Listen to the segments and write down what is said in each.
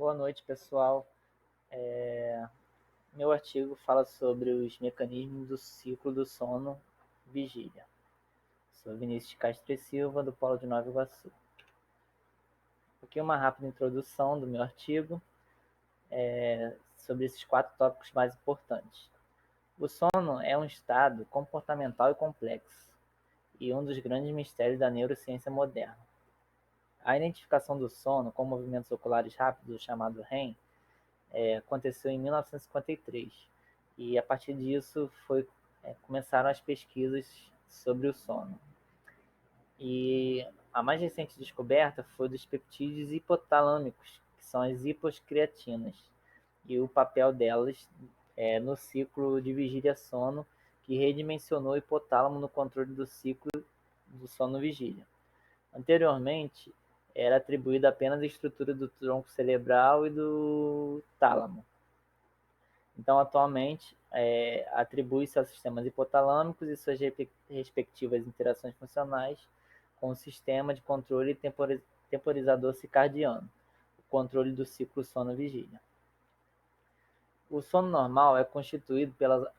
Boa noite, pessoal. Meu artigo fala sobre os mecanismos do ciclo do sono vigília. Sou Vinícius Castro e Silva, do Polo de Nova Iguaçu. Aqui uma rápida introdução do meu artigo sobre esses 4 tópicos mais importantes. O sono é um estado comportamental e complexo e um dos grandes mistérios da neurociência moderna. A identificação do sono com movimentos oculares rápidos, chamado REM, aconteceu em 1953 e a partir disso começaram as pesquisas sobre o sono. E a mais recente descoberta foi dos peptídeos hipotalâmicos, que são as hiposcreatinas, e o papel delas no ciclo de vigília-sono, que redimensionou o hipotálamo no controle do ciclo do sono-vigília. Anteriormente, era atribuída apenas à estrutura do tronco cerebral e do tálamo. Então, atualmente, atribui-se aos sistemas hipotalâmicos e suas respectivas interações funcionais com o sistema de controle temporizador circadiano, o controle do ciclo sono-vigília. O sono normal é constituído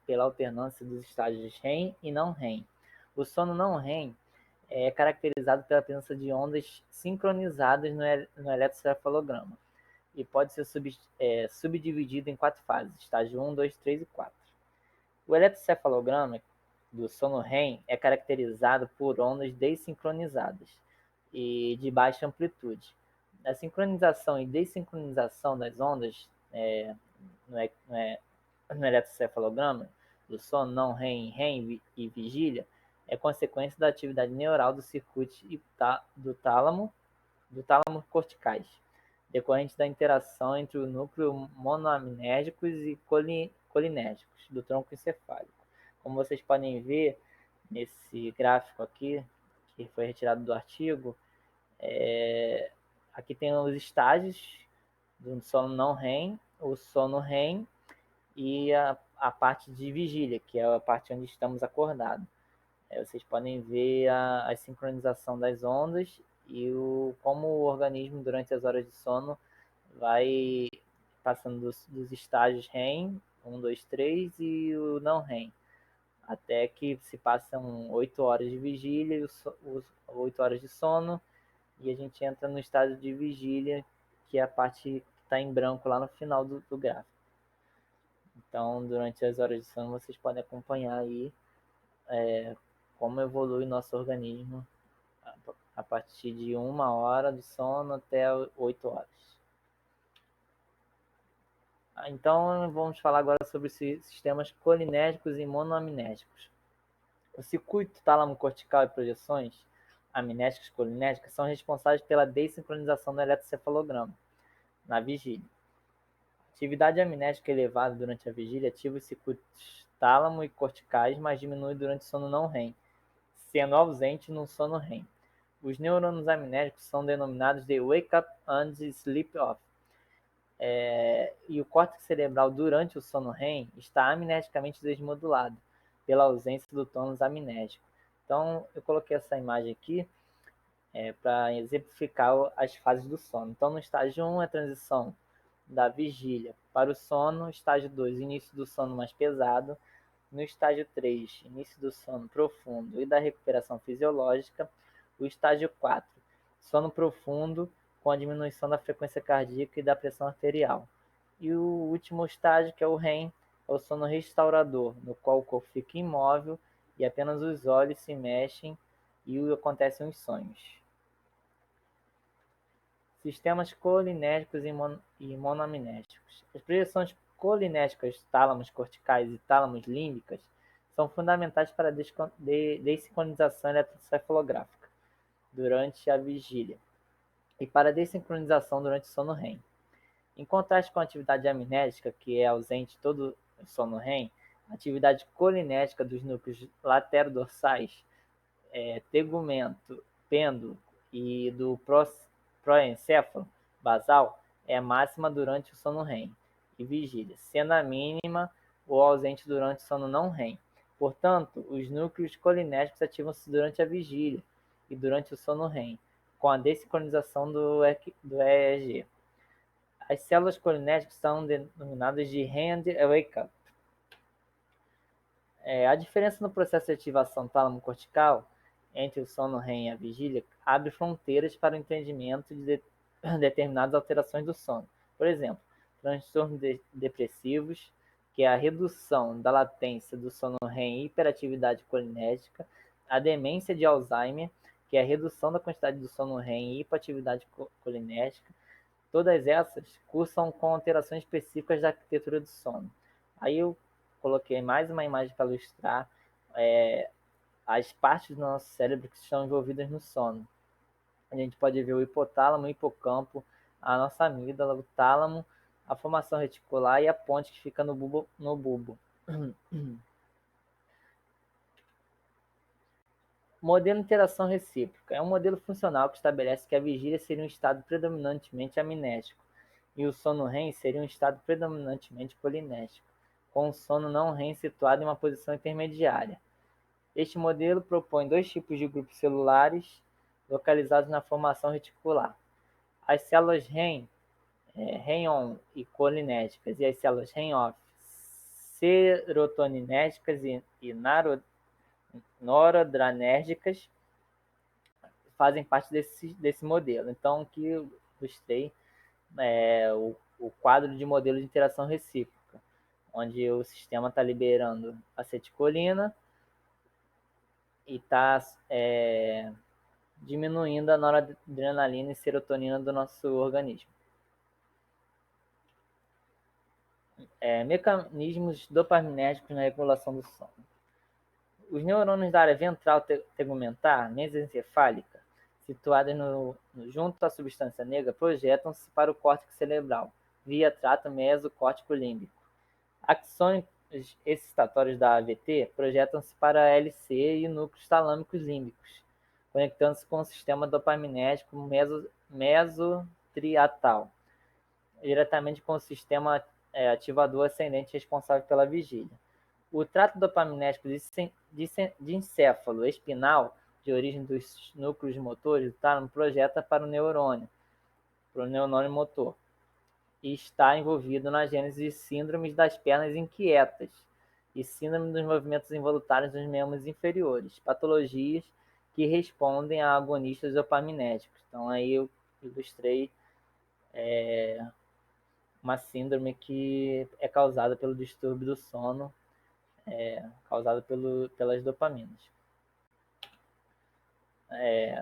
pela alternância dos estágios REM e não REM. O sono não REM é caracterizado pela presença de ondas sincronizadas no eletrocefalograma e pode ser subdividido em 4 fases, estágio 1, 2, 3 e 4. O eletrocefalograma do sono REM é caracterizado por ondas desincronizadas e de baixa amplitude. A sincronização e desincronização das ondas no eletrocefalograma do sono não REM, REM e vigília é consequência da atividade neural do circuito do tálamo corticais, decorrente da interação entre o núcleo monoaminérgicos e colinérgicos do tronco encefálico. Como vocês podem ver nesse gráfico aqui, que foi retirado do artigo, aqui tem os estágios do sono não REM, o sono REM e a parte de vigília, que é a parte onde estamos acordados. Vocês podem ver a sincronização das ondas e como o organismo, durante as horas de sono, vai passando dos estágios REM, 1, 2, 3, e o não REM, até que se passam 8 horas de vigília e 8 horas de sono, e a gente entra no estágio de vigília, que é a parte que está em branco lá no final do gráfico. Então, durante as horas de sono, vocês podem acompanhar aí como evolui nosso organismo a partir de 1 hora de sono até 8 horas. Então, vamos falar agora sobre os sistemas colinérgicos e monoaminérgicos. O circuito tálamo-cortical e projeções aminérgicas e colinérgicas são responsáveis pela desincronização do eletrocefalograma na vigília. A atividade aminérgica elevada durante a vigília ativa os circuitos tálamo e corticais, mas diminui durante o sono não REM, sendo ausente no sono REM. Os neurônios aminérgicos são denominados de wake up and sleep off. E o córtex cerebral durante o sono REM está aminergicamente desmodulado pela ausência do tônus aminérgico. Então, eu coloquei essa imagem aqui para exemplificar as fases do sono. Então, no estágio 1 é a transição da vigília para o sono, estágio 2, início do sono mais pesado, no estágio 3, início do sono profundo e da recuperação fisiológica, o estágio 4, sono profundo com a diminuição da frequência cardíaca e da pressão arterial. E o último estágio, que é o REM, é o sono restaurador, no qual o corpo fica imóvel e apenas os olhos se mexem e acontecem os sonhos. Sistemas colinérgicos e monoaminérgicos. As projeções colinérgicas tálamos corticais e tálamos límbicas são fundamentais para a desincronização eletrocefalográfica durante a vigília e para a desincronização durante o sono REM. Em contraste com a atividade aminérgica, que é ausente todo o sono REM, a atividade colinérgica dos núcleos laterodorsais, tegumento, pêndulo e do proencéfalo basal é máxima durante o sono REM e vigília, sendo a mínima ou ausente durante o sono não REM. Portanto, os núcleos colinérgicos ativam-se durante a vigília e durante o sono REM, com a desincronização do EEG. As células colinérgicas são denominadas de REM and Wake Up. A diferença no processo de ativação tálamo-cortical entre o sono REM e a vigília abre fronteiras para o entendimento de determinadas alterações do sono. Por exemplo, transtornos depressivos, que é a redução da latência do sono REM e hiperatividade colinérgica, a demência de Alzheimer, que é a redução da quantidade do sono REM e hiperatividade colinérgica. Todas essas cursam com alterações específicas da arquitetura do sono. Aí eu coloquei mais uma imagem para ilustrar as partes do nosso cérebro que estão envolvidas no sono. A gente pode ver o hipotálamo, o hipocampo, a nossa amígdala, o tálamo, a formação reticular e a ponte que fica no bulbo. Modelo de interação recíproca. É um modelo funcional que estabelece que a vigília seria um estado predominantemente amnésico e o sono REM seria um estado predominantemente colinérgico, com o sono não REM situado em uma posição intermediária. Este modelo propõe dois tipos de grupos celulares localizados na formação reticular. As células REM, REM-on e colinérgicas, e as células REM-off, serotoninérgicas e noradrenérgicas, fazem parte desse modelo. Então, aqui eu ilustrei o quadro de modelo de interação recíproca, onde o sistema está liberando acetilcolina e está diminuindo a noradrenalina e serotonina do nosso organismo. Mecanismos dopaminérgicos na regulação do sono. Os neurônios da área ventral tegumentar, mesencefálica, situadas junto à substância negra, projetam-se para o córtex cerebral, via trato mesocórtico límbico. Axônicos excitatórios da AVT projetam-se para a LC e núcleos talâmicos límbicos, conectando-se com o sistema dopaminérgico mesotriatal, diretamente com o sistema ativador ascendente responsável pela vigília. O trato dopaminérgico de encéfalo espinal, de origem dos núcleos motores do tálamo, projeta para o neurônio motor, e está envolvido na gênese de síndromes das pernas inquietas e síndrome dos movimentos involuntários dos membros inferiores, patologias que respondem a agonistas dopaminérgicos. Então, aí eu ilustrei uma síndrome que é causada pelo distúrbio do sono, causado pelas dopaminas.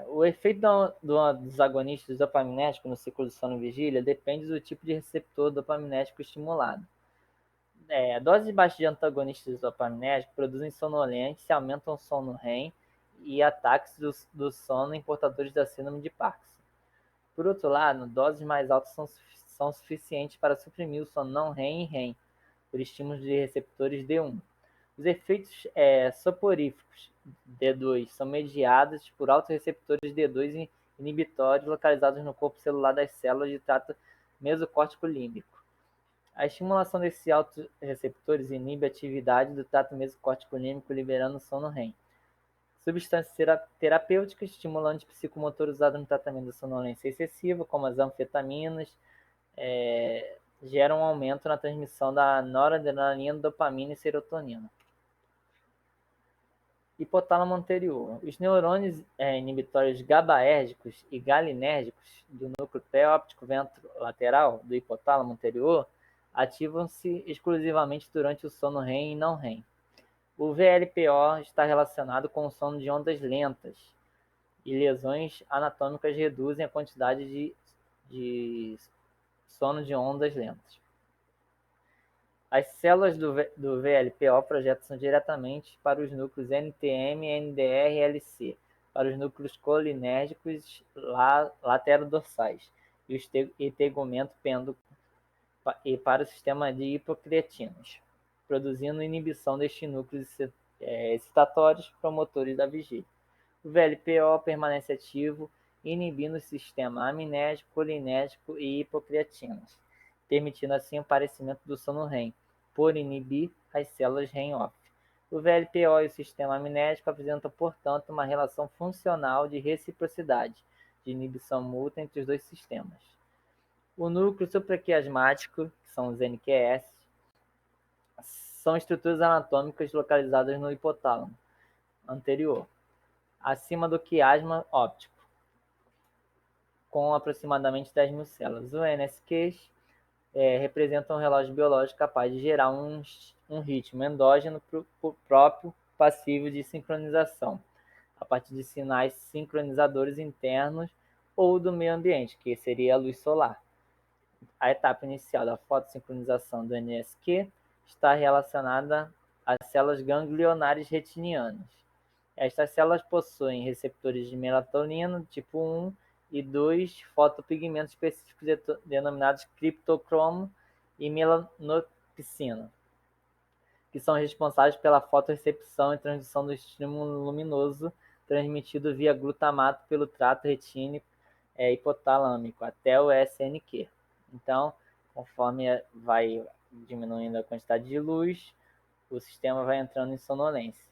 O efeito dos agonistas dopaminérgicos no ciclo do sono e vigília depende do tipo de receptor dopaminérgico estimulado. Doses baixas de antagonistas dopaminérgicos produzem sonolência e aumentam o sono REM e ataques do sono em portadores da síndrome de Parkinson. Por outro lado, doses mais altas são suficientes para suprimir o sono não REM e REM, por estímulos de receptores D1. Os efeitos soporíficos D2 são mediados por autorreceptores D2 inibitórios localizados no corpo celular das células de trato mesocórtico límbico. A estimulação desses autorreceptores inibe a atividade do trato mesocórtico límbico, liberando sono REM. Substâncias terapêuticas, estimulantes psicomotores usados no tratamento da sonolência excessiva, como as anfetaminas, geram um aumento na transmissão da noradrenalina, dopamina e serotonina. Hipotálamo anterior. Os neurônios inibitórios GABAérgicos e galinérgicos do núcleo pré-óptico ventrolateral do hipotálamo anterior ativam-se exclusivamente durante o sono REM e não REM. O VLPO está relacionado com o sono de ondas lentas, e lesões anatômicas reduzem a quantidade de sono de ondas lentas. As células do VLPO projetam projetam-se diretamente para os núcleos NTM, NDR e LC, para os núcleos colinérgicos laterodorsais e tegumento pêndulo e para o sistema de hipocreatinos, produzindo inibição destes núcleos excitatórios promotores da vigília. O VLPO permanece ativo, inibindo o sistema aminérgico, colinérgico e hipocreatinos, permitindo assim o aparecimento do sono REM, por inibir as células REM-off. O VLPO e o sistema aminérgico apresentam, portanto, uma relação funcional de reciprocidade, de inibição mútua entre os dois sistemas. O núcleo supraquiasmático, que são os NQS, são estruturas anatômicas localizadas no hipotálamo anterior, acima do quiasma óptico, com aproximadamente 10.000 células. Os NSQs representam um relógio biológico capaz de gerar um ritmo endógeno próprio, passível de sincronização, a partir de sinais sincronizadores internos ou do meio ambiente, que seria a luz solar. A etapa inicial da fotossincronização do NSQ está relacionada às células ganglionares retinianas. Estas células possuem receptores de melatonina tipo 1 e 2 fotopigmentos específicos denominados criptocromo e melanopsina, que são responsáveis pela fotorrecepção e transdução do estímulo luminoso transmitido via glutamato pelo trato retínico hipotalâmico até o SNQ. Então, conforme vai diminuindo a quantidade de luz, o sistema vai entrando em sonolência.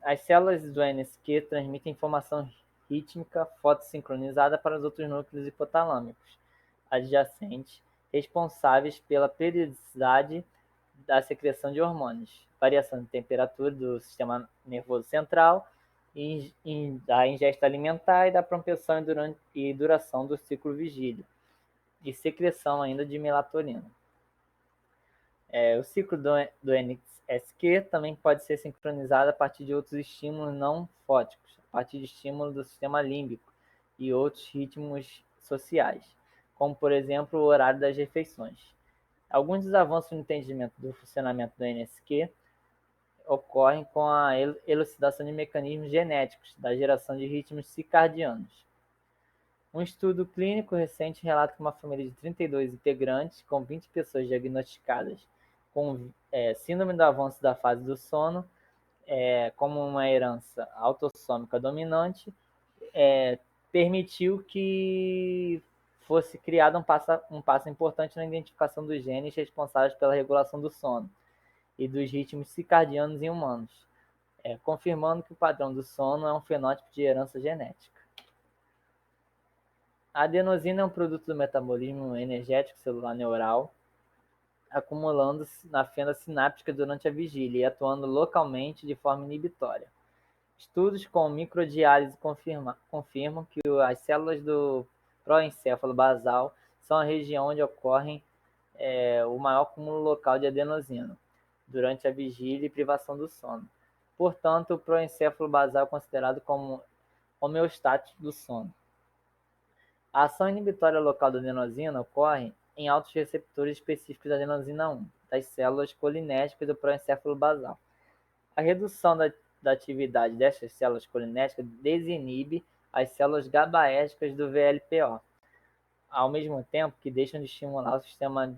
As células do NSQ transmitem informação rítmica fotossincronizada para os outros núcleos hipotalâmicos adjacentes, responsáveis pela periodicidade da secreção de hormônios, variação de temperatura do sistema nervoso central, da ingesta alimentar e da propensão e duração do ciclo vigílio, e secreção ainda de melatonina. O ciclo do NSQ também pode ser sincronizado a partir de outros estímulos não fóticos, a partir de estímulos do sistema límbico e outros ritmos sociais, como, por exemplo, o horário das refeições. Alguns dos avanços no entendimento do funcionamento do NSQ ocorrem com a elucidação de mecanismos genéticos da geração de ritmos circadianos. Um estudo clínico recente relata que uma família de 32 integrantes, com 20 pessoas diagnosticadas com síndrome do avanço da fase do sono, como uma herança autossômica dominante, permitiu que fosse criado um passo importante na identificação dos genes responsáveis pela regulação do sono e dos ritmos circadianos em humanos, confirmando que o padrão do sono é um fenótipo de herança genética. A adenosina é um produto do metabolismo energético celular neural, acumulando-se na fenda sináptica durante a vigília e atuando localmente de forma inibitória. Estudos com microdiálise confirmam que as células do proencéfalo basal são a região onde ocorre o maior acúmulo local de adenosina durante a vigília e privação do sono. Portanto, o proencéfalo basal é considerado como homeostático do sono. A ação inibitória local da adenosina ocorre em altos receptores específicos da adenosina 1, das células colinérgicas do proencéfalo basal. A redução da atividade dessas células colinérgicas desinibe as células GABAérgicas do VLPO, ao mesmo tempo que deixam de estimular o sistema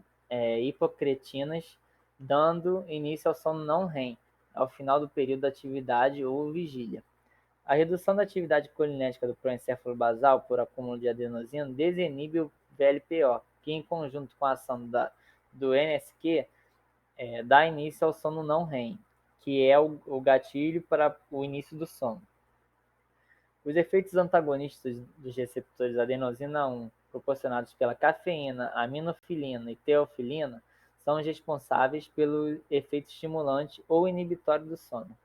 hipocretinas, dando início ao sono não REM, ao final do período da atividade ou vigília. A redução da atividade colinérgica do proencéfalo basal por acúmulo de adenosina desinibe o VLPO, que em conjunto com a ação do NSQ dá início ao sono não REM, que é o gatilho para o início do sono. Os efeitos antagonistas dos receptores adenosina 1, proporcionados pela cafeína, aminofilina e teofilina, são os responsáveis pelo efeito estimulante ou inibitório do sono.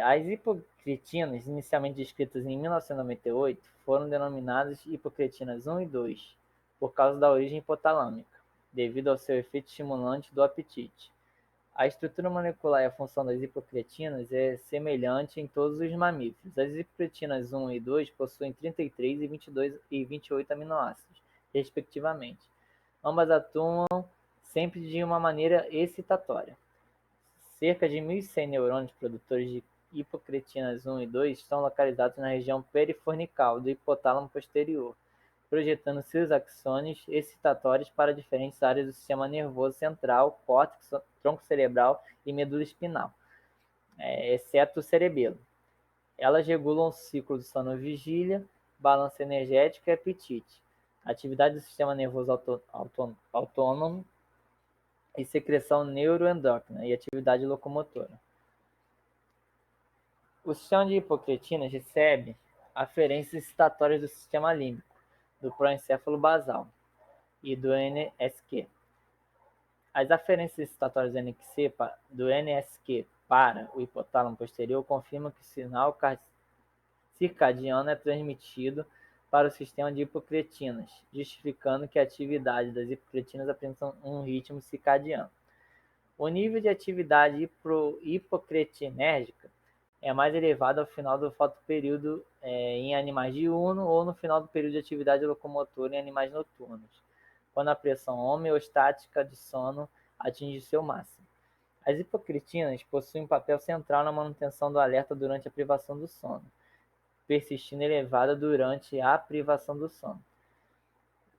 As hipocretinas, inicialmente descritas em 1998, foram denominadas hipocretinas 1 e 2, por causa da origem hipotalâmica, devido ao seu efeito estimulante do apetite. A estrutura molecular e a função das hipocretinas é semelhante em todos os mamíferos. As hipocretinas 1 e 2 possuem 33 e 22 e 28 aminoácidos, respectivamente. Ambas atuam sempre de uma maneira excitatória. Cerca de 1.100 neurônios produtores de hipocretinas 1 e 2 estão localizados na região perifornical do hipotálamo posterior, projetando seus axônios excitatórios para diferentes áreas do sistema nervoso central, córtex, tronco cerebral e medula espinal, exceto o cerebelo. Elas regulam o ciclo do sono-vigília, balanço energético e apetite, atividade do sistema nervoso autônomo e secreção neuroendócrina e atividade locomotora. O sistema de hipocretinas recebe aferências excitatórias do sistema límbico, do proencéfalo basal e do NSQ. As aferências excitatórias do NSQ para o hipotálamo posterior confirmam que o sinal circadiano é transmitido para o sistema de hipocretinas, justificando que a atividade das hipocretinas apresenta um ritmo circadiano. O nível de atividade hipocretinérgica é mais elevado ao final do fotoperíodo em animais diurnos ou no final do período de atividade locomotora em animais noturnos, quando a pressão homeostática de sono atinge seu máximo. As hipocretinas possuem um papel central na manutenção do alerta durante a privação do sono, persistindo elevada durante a privação do sono.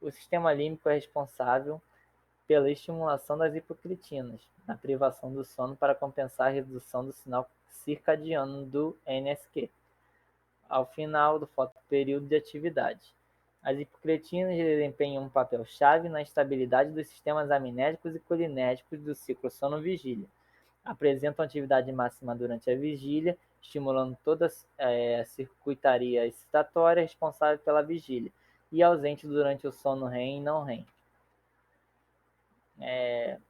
O sistema límbico é responsável pela estimulação das hipocretinas na privação do sono para compensar a redução do sinal circadiano do NSQ ao final do fotoperíodo de atividade. As hipocretinas desempenham um papel chave na estabilidade dos sistemas aminérgicos e colinérgicos do ciclo sono-vigília. Apresentam atividade máxima durante a vigília, estimulando toda a circuitaria excitatória responsável pela vigília, e ausente durante o sono REM e não REM.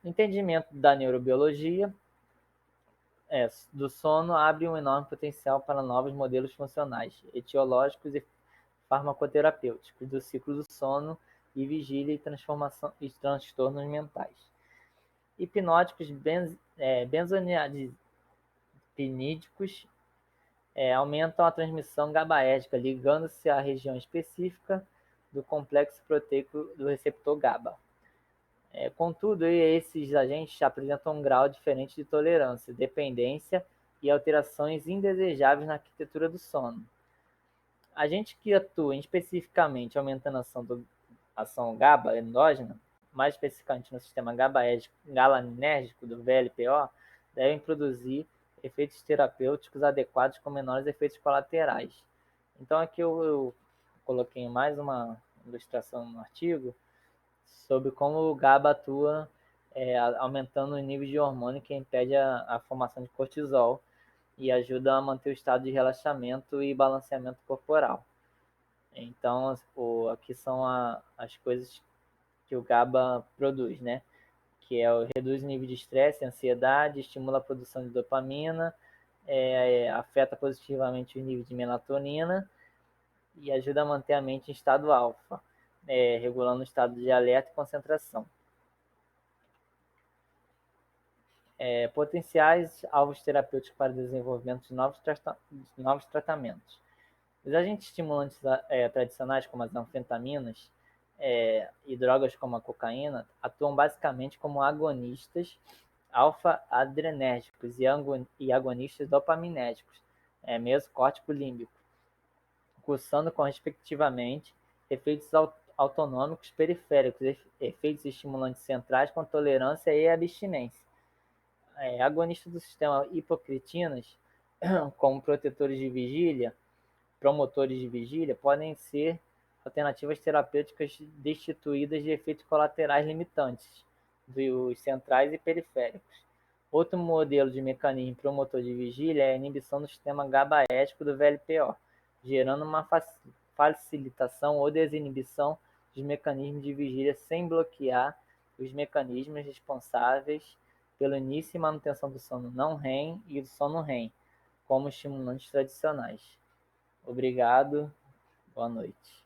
Entendimento da neurobiologia do sono abre um enorme potencial para novos modelos funcionais, etiológicos e farmacoterapêuticos do ciclo do sono e vigília e transtornos mentais. Hipnóticos benzodiazepínicos aumentam a transmissão GABAérgica, ligando-se à região específica do complexo proteico do receptor GABA. Contudo, esses agentes apresentam um grau diferente de tolerância, dependência e alterações indesejáveis na arquitetura do sono. Agentes que atuam especificamente aumentando a ação GABA endógena, mais especificamente no sistema galanérgico do VLPO, devem produzir efeitos terapêuticos adequados com menores efeitos colaterais. Então aqui eu coloquei mais uma ilustração no artigo sobre como o GABA atua aumentando o nível de hormônio que impede a formação de cortisol e ajuda a manter o estado de relaxamento e balanceamento corporal. Então, aqui são as coisas que o GABA produz, né? Que reduz o nível de estresse, ansiedade, estimula a produção de dopamina, afeta positivamente o nível de melatonina e ajuda a manter a mente em estado alfa, regulando o estado de alerta e concentração. Potenciais alvos terapêuticos para o desenvolvimento de novos tratamentos. Os agentes estimulantes tradicionais, como as anfetaminas e drogas como a cocaína, atuam basicamente como agonistas alfa-adrenérgicos e agonistas dopaminérgicos, mesocórtico límbico, cursando com, respectivamente, efeitos autonômicos periféricos, efeitos estimulantes centrais com tolerância e abstinência. Agonistas do sistema hipocretinas, como protetores de vigília, promotores de vigília, podem ser alternativas terapêuticas destituídas de efeitos colaterais limitantes dos centrais e periféricos. Outro modelo de mecanismo promotor de vigília é a inibição do sistema GABAérgico do VLPO, gerando uma facilitação ou desinibição dos mecanismos de vigília sem bloquear os mecanismos responsáveis pelo início e manutenção do sono não REM e do sono REM, como estimulantes tradicionais. Obrigado, boa noite.